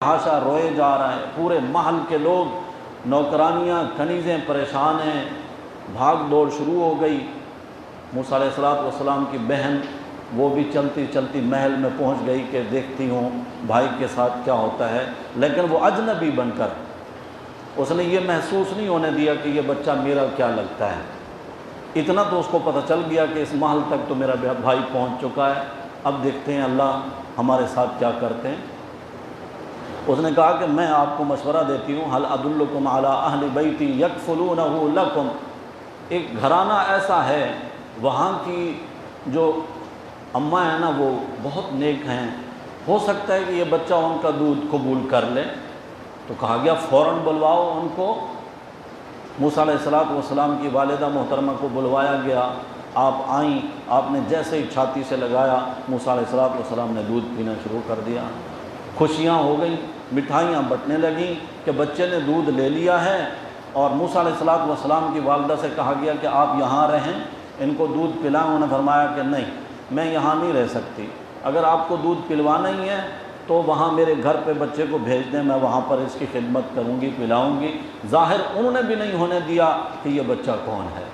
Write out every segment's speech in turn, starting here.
تحاشا روئے جا رہا ہے، پورے محل کے لوگ، نوکرانیاں کنیزیں پریشان ہیں، بھاگ دوڑ شروع ہو گئی۔ موسیٰ علیہ السلام کی بہن وہ بھی چلتی چلتی محل میں پہنچ گئی کہ دیکھتی ہوں بھائی کے ساتھ کیا ہوتا ہے، لیکن وہ اجنبی بن کر اس نے یہ محسوس نہیں ہونے دیا کہ یہ بچہ میرا کیا لگتا ہے۔ اتنا تو اس کو پتہ چل گیا کہ اس محل تک تو میرا بھائی پہنچ چکا ہے، اب دیکھتے ہیں اللہ ہمارے ساتھ کیا کرتے ہیں۔ اس نے کہا کہ میں آپ کو مشورہ دیتی ہوں، هل ادلکم علی اہل بیتی یکفلونہ لکم، ایک گھرانہ ایسا ہے، وہاں کی جو اماں ہیں نا وہ بہت نیک ہیں، ہو سکتا ہے کہ یہ بچہ ان کا دودھ قبول کر لے۔ تو کہا گیا فوراً بلواؤ ان کو۔ موسیٰ علیہ السلام کی والدہ محترمہ کو بلوایا گیا، آپ آئیں، آپ نے جیسے ہی چھاتی سے لگایا، موسیٰ علیہ السلام نے دودھ پینا شروع کر دیا۔ خوشیاں ہو گئیں، مٹھائیاں بٹنے لگیں کہ بچے نے دودھ لے لیا ہے۔ اور موسیٰ علیہ السلام کی والدہ سے کہا گیا کہ آپ یہاں رہیں، ان کو دودھ پلائیں۔ انہوں نے فرمایا کہ نہیں، میں یہاں نہیں رہ سکتی، اگر آپ کو دودھ پلوانا ہی ہے تو وہاں میرے گھر پہ بچے کو بھیج دیں، میں وہاں پر اس کی خدمت کروں گی، پلاؤں گی۔ ظاہر انہوں نے بھی نہیں ہونے دیا کہ یہ بچہ کون ہے۔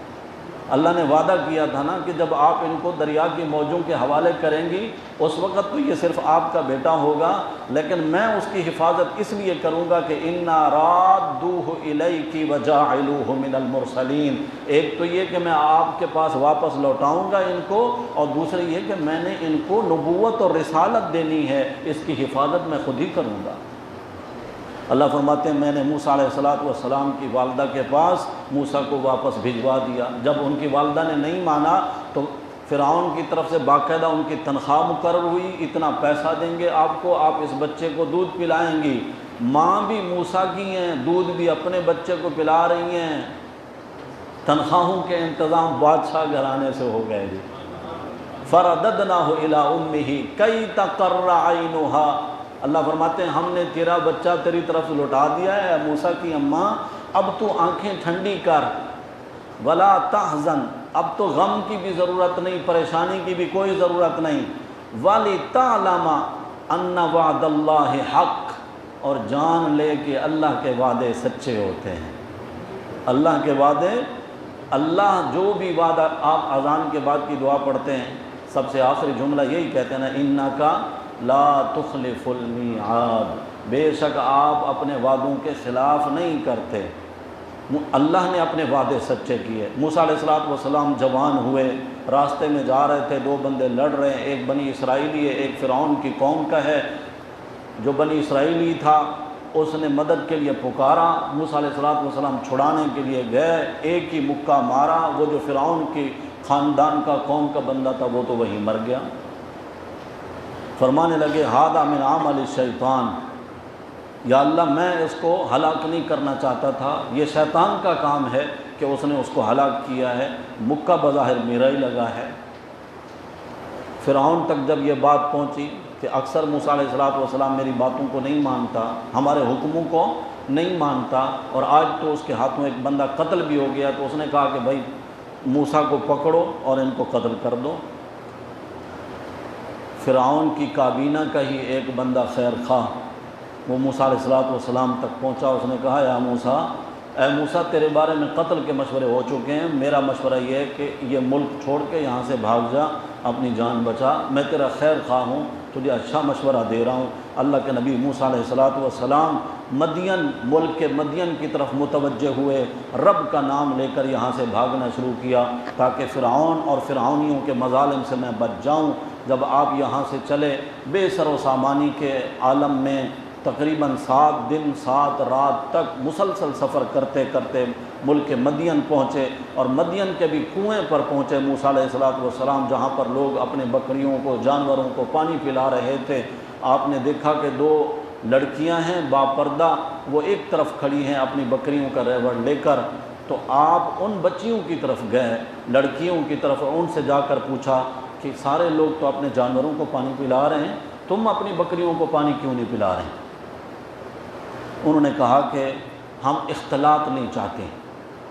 اللہ نے وعدہ کیا تھا نا کہ جب آپ ان کو دریا کی موجوں کے حوالے کریں گی اس وقت تو یہ صرف آپ کا بیٹا ہوگا، لیکن میں اس کی حفاظت اس لیے کروں گا کہ انا رادوہ الیک وجاعلوہ من المرسلین۔ ایک تو یہ کہ میں آپ کے پاس واپس لوٹاؤں گا ان کو، اور دوسرے یہ کہ میں نے ان کو نبوت اور رسالت دینی ہے، اس کی حفاظت میں خود ہی کروں گا۔ اللہ فرماتے ہیں میں نے موسیٰ علیہ السلام کی والدہ کے پاس موسیٰ کو واپس بھجوا دیا۔ جب ان کی والدہ نے نہیں مانا تو فرعون کی طرف سے باقاعدہ ان کی تنخواہ مقرر ہوئی، اتنا پیسہ دیں گے آپ کو، آپ اس بچے کو دودھ پلائیں گی۔ ماں بھی موسیٰ کی ہیں، دودھ بھی اپنے بچے کو پلا رہی ہیں، تنخواہوں کے انتظام بادشاہ گھرانے سے ہو گئے جی۔ فرددناہ الی امہ کی تقر عینہا، اللہ فرماتے ہیں ہم نے تیرا بچہ تیری طرف لوٹا دیا ہے موسیٰ کی اماں، اب تو آنکھیں ٹھنڈی کر، ولا تحزن، اب تو غم کی بھی ضرورت نہیں، پریشانی کی بھی کوئی ضرورت نہیں، وَلِتَعْلَمَ أَنَّ وَعْدَ اللَّهِ حق، اور جان لے کہ اللہ کے وعدے سچے ہوتے ہیں۔ اللہ کے وعدے، اللہ جو بھی وعدہ، آپ اذان کے بعد کی دعا پڑھتے ہیں سب سے آخری جملہ یہی کہتے ہیں نا، اِنَّكَ لا تخلف المیعاد، بے شک آپ اپنے وعدوں کے خلاف نہیں کرتے۔ اللہ نے اپنے وعدے سچے کیے۔ موسیٰ علیہ السلام جوان ہوئے، راستے میں جا رہے تھے، دو بندے لڑ رہے ہیں، ایک بنی اسرائیلی ہے، ایک فرعون کی قوم کا ہے۔ جو بنی اسرائیلی تھا اس نے مدد کے لیے پکارا، موسیٰ علیہ السلام چھڑانے کے لیے گئے، ایک ہی مکہ مارا، وہ جو فرعون کی خاندان کا قوم کا بندہ تھا وہ تو وہیں مر گیا۔ فرمانے لگے ھذا من عمل الشیطان، یا اللہ میں اس کو ہلاک نہیں کرنا چاہتا تھا، یہ شیطان کا کام ہے کہ اس نے اس کو ہلاک کیا ہے، مکہ بظاہر میرا ہی لگا ہے۔ فرعون تک جب یہ بات پہنچی کہ اکثر موسیٰ علیہ السلام میری باتوں کو نہیں مانتا، ہمارے حکموں کو نہیں مانتا، اور آج تو اس کے ہاتھوں ایک بندہ قتل بھی ہو گیا، تو اس نے کہا کہ بھائی موسیٰ کو پکڑو اور ان کو قتل کر دو۔ فرعون کی کابینہ کا ہی ایک بندہ خیر خواہ وہ موسیٰ علیہ السلام تک پہنچا، اس نے کہا یا موسیٰ، اے موسیٰ تیرے بارے میں قتل کے مشورے ہو چکے ہیں، میرا مشورہ یہ ہے کہ یہ ملک چھوڑ کے یہاں سے بھاگ جا، اپنی جان بچا، میں تیرا خیر خواہ ہوں، تجھے اچھا مشورہ دے رہا ہوں۔ اللہ کے نبی موسیٰ علیہ السلام مدین، ملک کے مدین کی طرف متوجہ ہوئے، رب کا نام لے کر یہاں سے بھاگنا شروع کیا تاکہ فرعون اور فرعونیوں کے مظالم سے میں بچ جاؤں۔ جب آپ یہاں سے چلے بے سر و سامانی کے عالم میں تقریباً 7 دن 7 رات تک مسلسل سفر کرتے کرتے ملک مدین پہنچے، اور مدین کے بھی کنویں پر پہنچے موسیٰ علیہ السلام، جہاں پر لوگ اپنے بکریوں کو، جانوروں کو پانی پلا رہے تھے۔ آپ نے دیکھا کہ 2 لڑکیاں ہیں باپردہ، وہ ایک طرف کھڑی ہیں اپنی بکریوں کا ریوڑ لے کر، تو آپ ان بچیوں کی طرف گئے، لڑکیوں کی طرف، ان سے جا کر پوچھا کہ سارے لوگ تو اپنے جانوروں کو پانی پلا رہے ہیں، تم اپنی بکریوں کو پانی کیوں نہیں پلا رہے ہیں؟ انہوں نے کہا کہ ہم اختلاط نہیں چاہتے،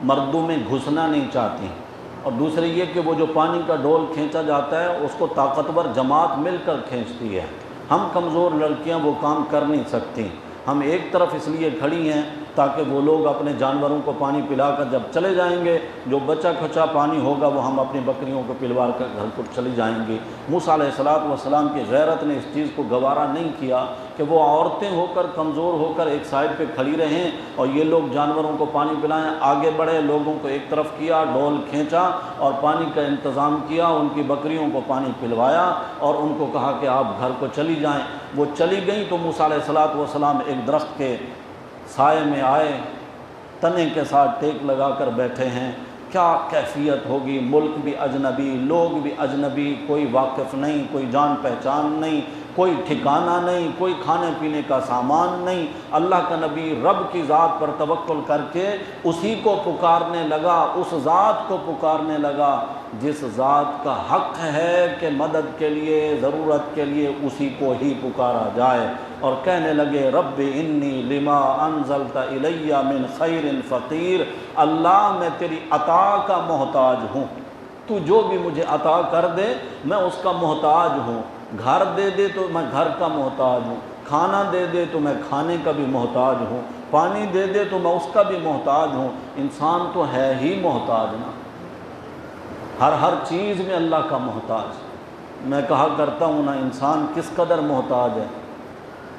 مردوں میں گھسنا نہیں چاہتے، اور دوسرے یہ کہ وہ جو پانی کا ڈول کھینچا جاتا ہے اس کو طاقتور جماعت مل کر کھینچتی ہے، ہم کمزور لڑکیاں وہ کام کر نہیں سکتی، ہم ایک طرف اس لیے کھڑی ہیں تاکہ وہ لوگ اپنے جانوروں کو پانی پلا کر جب چلے جائیں گے، جو بچا کھچا پانی ہوگا وہ ہم اپنی بکریوں کو پلوا کر گھر کو چلی جائیں گی۔ موسیٰ علیہ السلام کی غیرت نے اس چیز کو گوارا نہیں کیا کہ وہ عورتیں ہو کر کمزور ہو کر ایک سائڈ پہ کھڑی رہیں اور یہ لوگ جانوروں کو پانی پلائیں۔ آگے بڑھے، لوگوں کو ایک طرف کیا، ڈول کھینچا اور پانی کا انتظام کیا، ان کی بکریوں کو پانی پلوایا اور ان کو کہا کہ آپ گھر کو چلی جائیں۔ وہ چلی گئیں تو موسیٰ علیہ السلام ایک درخت کے سائے میں آئے، تنے کے ساتھ ٹیک لگا کر بیٹھے ہیں۔ کیا کیفیت ہوگی، ملک بھی اجنبی، لوگ بھی اجنبی، کوئی واقف نہیں، کوئی جان پہچان نہیں، کوئی ٹھکانہ نہیں، کوئی کھانے پینے کا سامان نہیں۔ اللہ کا نبی رب کی ذات پر توکل کر کے اسی کو پکارنے لگا، اس ذات کو پکارنے لگا جس ذات کا حق ہے کہ مدد کے لیے، ضرورت کے لیے اسی کو ہی پکارا جائے، اور کہنے لگے رب انی لما انزلت الی من خیر فقیر، اللہ میں تیری عطا کا محتاج ہوں، تو جو بھی مجھے عطا کر دے میں اس کا محتاج ہوں۔ گھر دے دے تو میں گھر کا محتاج ہوں، کھانا دے دے تو میں کھانے کا بھی محتاج ہوں، پانی دے دے تو میں اس کا بھی محتاج ہوں۔ انسان تو ہے ہی محتاج نا، ہر چیز میں اللہ کا محتاج۔ میں کہا کرتا ہوں نا، انسان کس قدر محتاج ہے،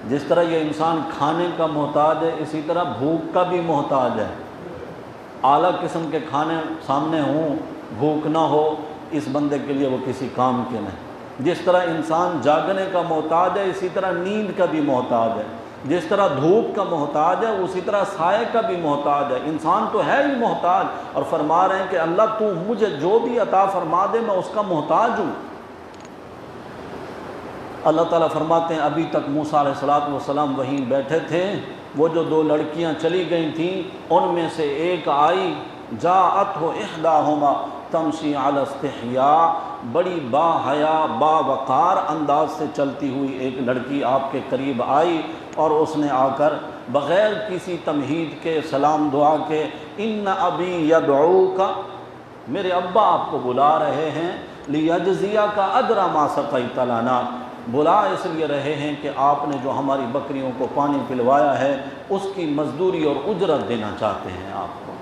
جس طرح یہ انسان کھانے کا محتاج ہے اسی طرح بھوک کا بھی محتاج ہے۔ اعلیٰ قسم کے کھانے سامنے ہوں، بھوک نہ ہو، اس بندے کے لیے وہ کسی کام کے نہیں۔ جس طرح انسان جاگنے کا محتاج ہے اسی طرح نیند کا بھی محتاج ہے، جس طرح دھوپ کا محتاج ہے اسی طرح سائے کا بھی محتاج ہے۔ انسان تو ہے ہی محتاج، اور فرما رہے ہیں کہ اللہ تو مجھے جو بھی عطا فرما دے میں اس کا محتاج ہوں۔ اللہ تعالیٰ فرماتے ہیں ابھی تک موسیٰ علیہ السلام وہیں بیٹھے تھے، وہ جو دو لڑکیاں چلی گئی تھیں ان میں سے ایک آئی، جاءتہ احداہما تمشی علی استحیاء، بڑی با حیا با وقار انداز سے چلتی ہوئی ایک لڑکی آپ کے قریب آئی، اور اس نے آ کر بغیر کسی تمہید کے، سلام دعا کے، ان ابی یدعوک، میرے ابا آپ کو بلا رہے ہیں، لیجزیک اجر ما سقیت لنا، بلا اس لیے رہے ہیں کہ آپ نے جو ہماری بکریوں کو پانی پلوایا ہے اس کی مزدوری اور اجرت دینا چاہتے ہیں آپ کو۔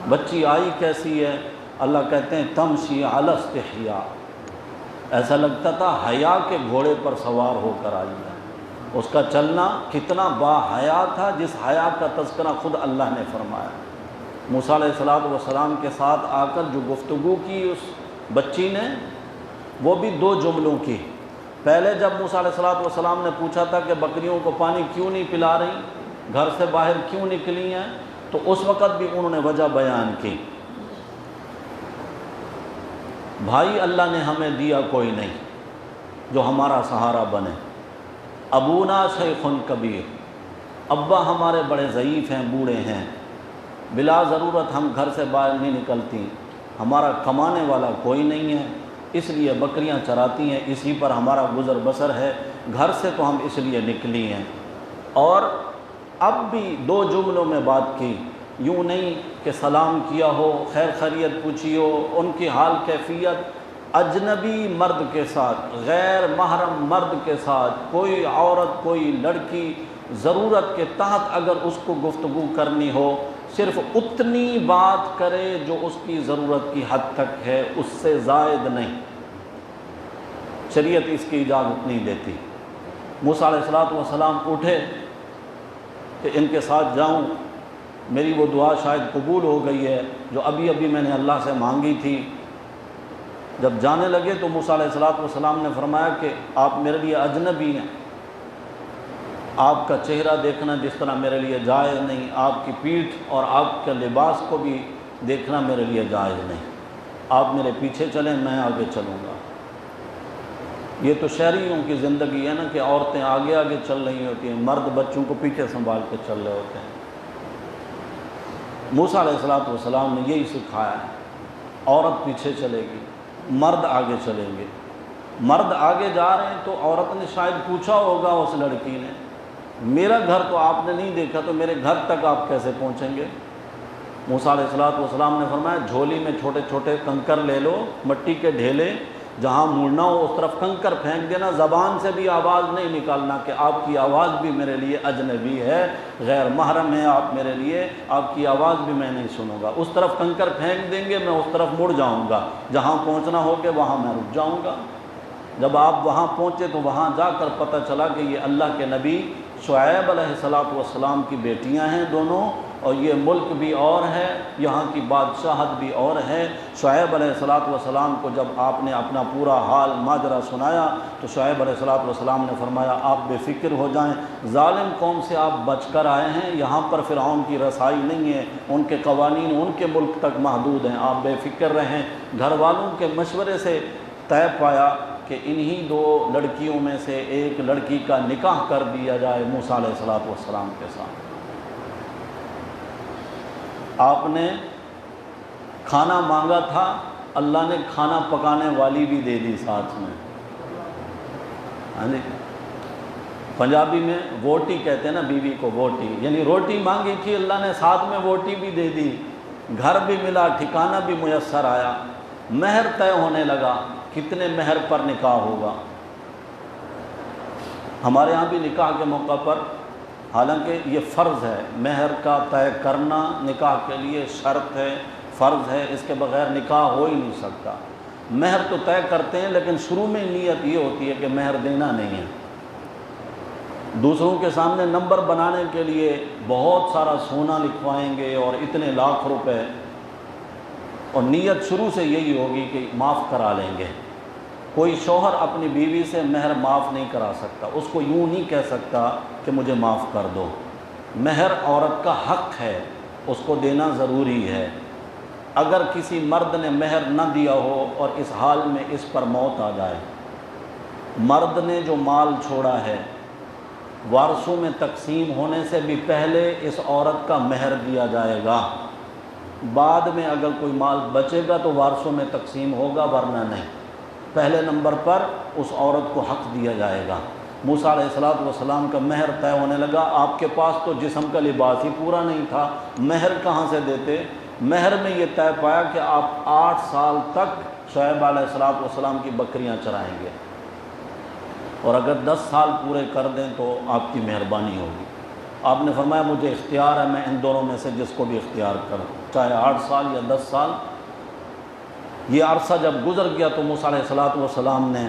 بچی آئی کیسی ہے؟ اللہ کہتے ہیں تمشی علی استحیاء، ایسا لگتا تھا حیا کے گھوڑے پر سوار ہو کر آئی ہے۔ اس کا چلنا کتنا با حیا تھا، جس حیا کا تذکرہ خود اللہ نے فرمایا۔ موسیٰ علیہ السلام کے ساتھ آ کر جو گفتگو کی اس بچی نے، وہ بھی دو جملوں کی۔ پہلے جب موسیٰ علیہ السلام نے پوچھا تھا کہ بکریوں کو پانی کیوں نہیں پلا رہی، گھر سے باہر کیوں نکلی ہیں، تو اس وقت بھی انہوں نے وجہ بیان کی، بھائی اللہ نے ہمیں دیا کوئی نہیں جو ہمارا سہارا بنے، ابونا شیخ کبیر، ابا ہمارے بڑے ضعیف ہیں، بوڑھے ہیں، بلا ضرورت ہم گھر سے باہر نہیں نکلتی، ہمارا کمانے والا کوئی نہیں ہے، اس لیے بکریاں چراتی ہیں، اسی پر ہمارا گزر بسر ہے، گھر سے تو ہم اس لیے نکلی ہیں۔ اور اب بھی دو جملوں میں بات کی، یوں نہیں کہ سلام کیا ہو، خیر خیریت پوچھی ہو، ان کی حال کیفیت، اجنبی مرد کے ساتھ، غیر محرم مرد کے ساتھ، کوئی عورت، کوئی لڑکی ضرورت کے تحت اگر اس کو گفتگو کرنی ہو، صرف اتنی بات کرے جو اس کی ضرورت کی حد تک ہے، اس سے زائد نہیں، شریعت اس کی اجازت نہیں دیتی۔ موسیٰ علیہ السلام اٹھے کہ ان کے ساتھ جاؤں، میری وہ دعا شاید قبول ہو گئی ہے جو ابھی ابھی میں نے اللہ سے مانگی تھی۔ جب جانے لگے تو موسیٰ علیہ السلام نے فرمایا کہ آپ میرے لیے اجنبی ہیں، آپ کا چہرہ دیکھنا جس طرح میرے لیے جائز نہیں، آپ کی پیٹھ اور آپ کے لباس کو بھی دیکھنا میرے لیے جائز نہیں، آپ میرے پیچھے چلیں، میں آگے چلوں گا۔ یہ تو شہریوں کی زندگی ہے نا کہ عورتیں آگے آگے چل رہی ہوتی ہیں، مرد بچوں کو پیچھے سنبھال کے چل رہے ہوتے ہیں۔ موسیٰ علیہ السلام نے یہی سکھایا ہے، عورت پیچھے چلے گی، مرد آگے چلیں گے۔ مرد آگے جا رہے ہیں تو عورت نے شاید پوچھا ہوگا اس لڑکی نے، میرا گھر تو آپ نے نہیں دیکھا تو میرے گھر تک آپ کیسے پہنچیں گے؟ موسیٰ علیہ السلام نے فرمایا جھولی میں چھوٹے چھوٹے کنکر لے لو، مٹی کے ڈھیلے، جہاں مڑنا ہو اس طرف کنکر پھینک دینا، زبان سے بھی آواز نہیں نکالنا کہ آپ کی آواز بھی میرے لیے اجنبی ہے، غیر محرم ہے آپ میرے لیے، آپ کی آواز بھی میں نہیں سنوں گا۔ اس طرف کنکر پھینک دیں گے، میں اس طرف مڑ جاؤں گا، جہاں پہنچنا ہو کہ وہاں میں رک جاؤں گا۔ جب آپ وہاں پہنچے تو وہاں جا کر پتہ چلا کہ یہ اللہ کے نبی شعیب علیہ السلام کی بیٹیاں ہیں دونوں، اور یہ ملک بھی اور ہے، یہاں کی بادشاہت بھی اور ہے۔ شعیب علیہ السلام کو جب آپ نے اپنا پورا حال ماجرا سنایا تو شعیب علیہ السلام نے فرمایا آپ بے فکر ہو جائیں، ظالم قوم سے آپ بچ کر آئے ہیں، یہاں پر فرعون کی رسائی نہیں ہے، ان کے قوانین ان کے ملک تک محدود ہیں، آپ بے فکر رہیں۔ گھر والوں کے مشورے سے طے پایا کہ انہی دو لڑکیوں میں سے ایک لڑکی کا نکاح کر دیا جائے موسیٰ علیہ السلام کے ساتھ۔ آپ نے کھانا مانگا تھا، اللہ نے کھانا پکانے والی بھی دے دی ساتھ میں۔ ہاں جی، پنجابی میں ووٹی کہتے ہیں نا بیوی کو، ووٹی یعنی روٹی مانگی تھی، اللہ نے ساتھ میں ووٹی بھی دے دی، گھر بھی ملا، ٹھکانہ بھی میسر آیا، مہر طے ہونے لگا۔ کتنے مہر پر نکاح ہوگا؟ ہمارے ہاں بھی نکاح کے موقع پر، حالانکہ یہ فرض ہے، مہر کا طے کرنا نکاح کے لیے شرط ہے، فرض ہے، اس کے بغیر نکاح ہو ہی نہیں سکتا۔ مہر تو طے کرتے ہیں لیکن شروع میں نیت یہ ہوتی ہے کہ مہر دینا نہیں ہے۔ دوسروں کے سامنے نمبر بنانے کے لیے بہت سارا سونا لکھوائیں گے اور اتنے لاکھ روپے، اور نیت شروع سے یہی ہوگی کہ معاف کرا لیں گے۔ کوئی شوہر اپنی بیوی سے مہر معاف نہیں کرا سکتا، اس کو یوں نہیں کہہ سکتا کہ مجھے معاف کر دو۔ مہر عورت کا حق ہے، اس کو دینا ضروری ہے۔ اگر کسی مرد نے مہر نہ دیا ہو اور اس حال میں اس پر موت آ جائے، مرد نے جو مال چھوڑا ہے وارثوں میں تقسیم ہونے سے بھی پہلے اس عورت کا مہر دیا جائے گا، بعد میں اگر کوئی مال بچے گا تو وارثوں میں تقسیم ہوگا، ورنہ نہیں۔ پہلے نمبر پر اس عورت کو حق دیا جائے گا۔ موسیٰ علیہ السلام کا مہر طے ہونے لگا۔ آپ کے پاس تو جسم کا لباس ہی پورا نہیں تھا، مہر کہاں سے دیتے؟ مہر میں یہ طے پایا کہ آپ 8 سال تک شعیب علیہ السلام کی بکریاں چرائیں گے، اور اگر 10 سال پورے کر دیں تو آپ کی مہربانی ہوگی۔ آپ نے فرمایا مجھے اختیار ہے، میں ان دونوں میں سے جس کو بھی اختیار کروں، چاہے 8 سال یا 10 سال۔ یہ عرصہ جب گزر گیا تو موسیٰ علیہ السلام نے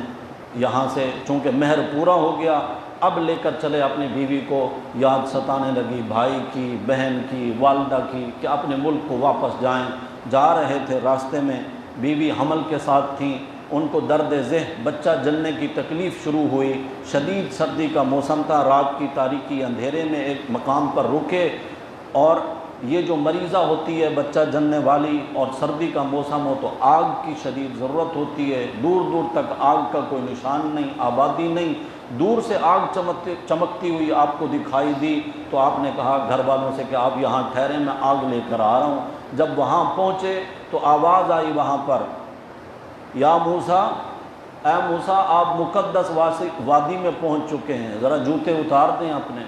یہاں سے، چونکہ مہر پورا ہو گیا، اب لے کر چلے اپنی بیوی کو، یاد ستانے لگی بھائی کی، بہن کی، والدہ کی کہ اپنے ملک کو واپس جائیں۔ جا رہے تھے، راستے میں بیوی حمل کے ساتھ تھیں، ان کو درد ذہ، بچہ جننے کی تکلیف شروع ہوئی، شدید سردی کا موسم تھا، رات کی تاریکی اندھیرے میں ایک مقام پر رکے، اور یہ جو مریضہ ہوتی ہے بچہ جننے والی اور سردی کا موسم ہو تو آگ کی شدید ضرورت ہوتی ہے، دور دور تک آگ کا کوئی نشان نہیں، آبادی نہیں، دور سے آگ چمکتی ہوئی آپ کو دکھائی دی تو آپ نے کہا گھر والوں سے کہ آپ یہاں ٹھہریں، میں آگ لے کر آ رہا ہوں۔ جب وہاں پہنچے تو آواز آئی وہاں پر، یا موسیٰ، اے موسیٰ آپ مقدس وادی میں پہنچ چکے ہیں، ذرا جوتے اتار دیں اپنے۔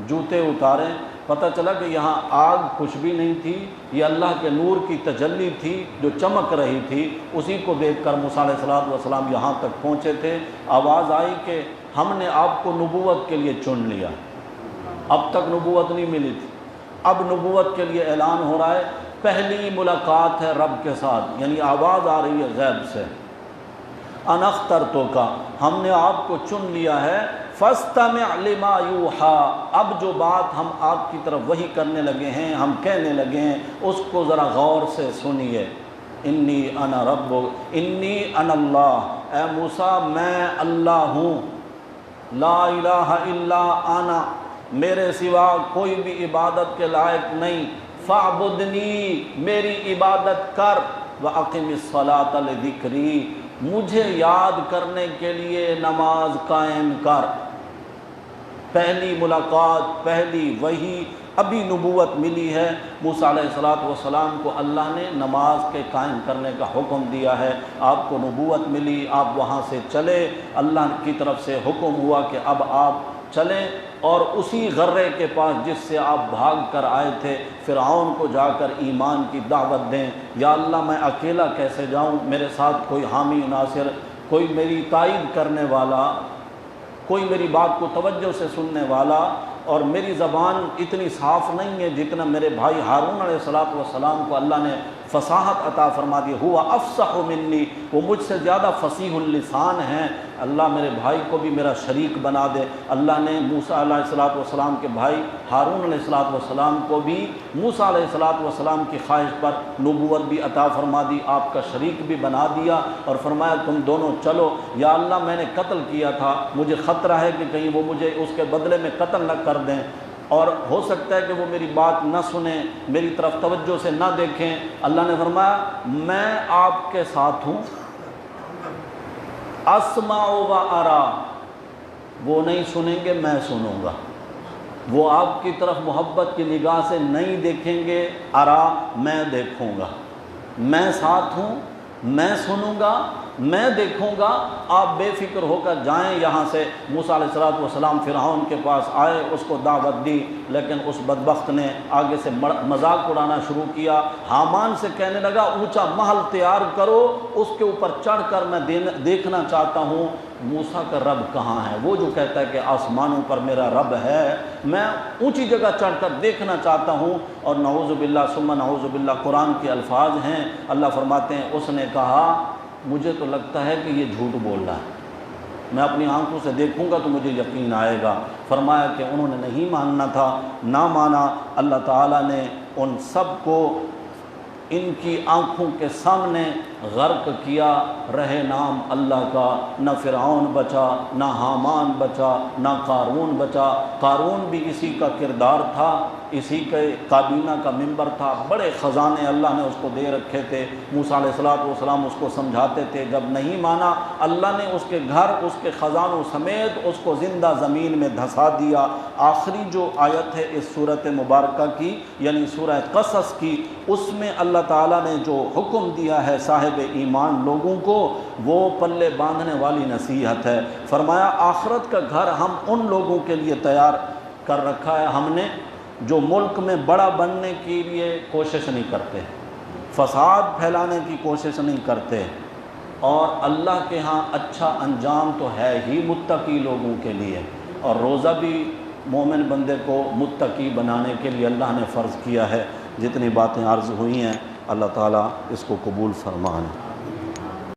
جوتے اتاریں، پتہ چلا کہ یہاں آگ کچھ بھی نہیں تھی، یہ اللہ کے نور کی تجلی تھی جو چمک رہی تھی۔ اسی کو دیکھ کر موسیٰ علیہ السلام یہاں تک پہنچے تھے۔ آواز آئی کہ ہم نے آپ کو نبوت کے لیے چن لیا، اب تک نبوت نہیں ملی تھی، اب نبوت کے لیے اعلان ہو رہا ہے، پہلی ملاقات ہے رب کے ساتھ، یعنی آواز آ رہی ہے غیب سے، انا اخترتک، ہم نے آپ کو چن لیا ہے، فاستمع لما یوحی، اب جو بات ہم آپ کی طرف وحی کرنے لگے ہیں، ہم کہنے لگے ہیں، اس کو ذرا غور سے سنیے۔ انی انا رب، انی انا اللہ، اے موسیٰ میں اللہ ہوں، لا الہ الا انا، میرے سوا کوئی بھی عبادت کے لائق نہیں، فاعبدنی، میری عبادت کر، واقم الصلاۃ لذکری، مجھے یاد کرنے کے لیے نماز قائم کر۔ پہلی ملاقات، پہلی وحی، ابھی نبوت ملی ہے، موسیٰ علیہ السلام کو اللہ نے نماز کے قائم کرنے کا حکم دیا ہے، آپ کو نبوت ملی، آپ وہاں سے چلے، اللہ کی طرف سے حکم ہوا کہ اب آپ چلیں، اور اسی غرے کے پاس جس سے آپ بھاگ کر آئے تھے فرعون کو جا کر ایمان کی دعوت دیں۔ یا اللہ میں اکیلا کیسے جاؤں، میرے ساتھ کوئی حامی ناصر کوئی میری تائید کرنے والا، کوئی میری بات کو توجہ سے سننے والا، اور میری زبان اتنی صاف نہیں ہے جتنا میرے بھائی ہارون علیہ السلام کو اللہ نے فصاحت عطا فرما دی۔ ہوا افصح منی، وہ مجھ سے زیادہ فصیح اللسان ہیں، اللہ میرے بھائی کو بھی میرا شریک بنا دے۔ اللہ نے موسیٰ علیہ السلام کے بھائی ہارون علیہ السلام کو بھی موسیٰ علیہ السلام کی خواہش پر نبوت بھی عطا فرما دی، آپ کا شریک بھی بنا دیا، اور فرمایا تم دونوں چلو، یا اللہ میں نے قتل کیا تھا، مجھے خطرہ ہے کہ کہیں وہ مجھے اس کے بدلے میں قتل نہ کر دیں، اور ہو سکتا ہے کہ وہ میری بات نہ سنیں، میری طرف توجہ سے نہ دیکھیں۔ اللہ نے فرمایا میں آپ کے ساتھ ہوں، اسمع و ارا، وہ نہیں سنیں گے میں سنوں گا، وہ آپ کی طرف محبت کی نگاہ سے نہیں دیکھیں گے، ارا میں دیکھوں گا، میں ساتھ ہوں، میں سنوں گا، میں دیکھوں گا، آپ بے فکر ہو کر جائیں یہاں سے۔ موسیٰ علیہ السلام فرعون کے پاس آئے، اس کو دعوت دی، لیکن اس بدبخت نے آگے سے مذاق اڑانا شروع کیا، حامان سے کہنے لگا اونچا محل تیار کرو، اس کے اوپر چڑھ کر میں دیکھنا چاہتا ہوں موسیٰ کا رب کہاں ہے، وہ جو کہتا ہے کہ آسمانوں پر میرا رب ہے، میں اونچی جگہ چڑھ کر دیکھنا چاہتا ہوں۔ اور نعوذ باللہ ثم نعوذ باللہ قرآن کے الفاظ ہیں، اللہ فرماتے ہیں اس نے کہا مجھے تو لگتا ہے کہ یہ جھوٹ بول رہا ہے، میں اپنی آنکھوں سے دیکھوں گا تو مجھے یقین آئے گا۔ فرمایا کہ انہوں نے نہیں ماننا تھا، نہ مانا، اللہ تعالیٰ نے ان سب کو ان کی آنکھوں کے سامنے غرق کیا، رہے نام اللہ کا، نہ فرعون بچا، نہ حامان بچا، نہ قارون بچا۔ قارون بھی اسی کا کردار تھا، اسی کے کابینہ کا ممبر تھا، بڑے خزانے اللہ نے اس کو دے رکھے تھے، موسیٰ علیہ السلام اس کو سمجھاتے تھے، جب نہیں مانا اللہ نے اس کے گھر اس کے خزانوں سمیت اس کو زندہ زمین میں دھسا دیا۔ آخری جو آیت ہے اس صورت مبارکہ کی، یعنی سورہ قصص کی، اس میں اللہ تعالیٰ نے جو حکم دیا ہے صاحب ایمان لوگوں کو، وہ پلے باندھنے والی نصیحت ہے۔ فرمایا آخرت کا گھر ہم ان لوگوں کے لیے تیار کر رکھا ہے ہم نے جو ملک میں بڑا بننے کے لیے کوشش نہیں کرتے، فساد پھیلانے کی کوشش نہیں کرتے، اور اللہ کے ہاں اچھا انجام تو ہے ہی متقی لوگوں کے لیے۔ اور روزہ بھی مومن بندے کو متقی بنانے کے لیے اللہ نے فرض کیا ہے۔ جتنی باتیں عرض ہوئی ہیں اللہ تعالیٰ اس کو قبول فرمائے۔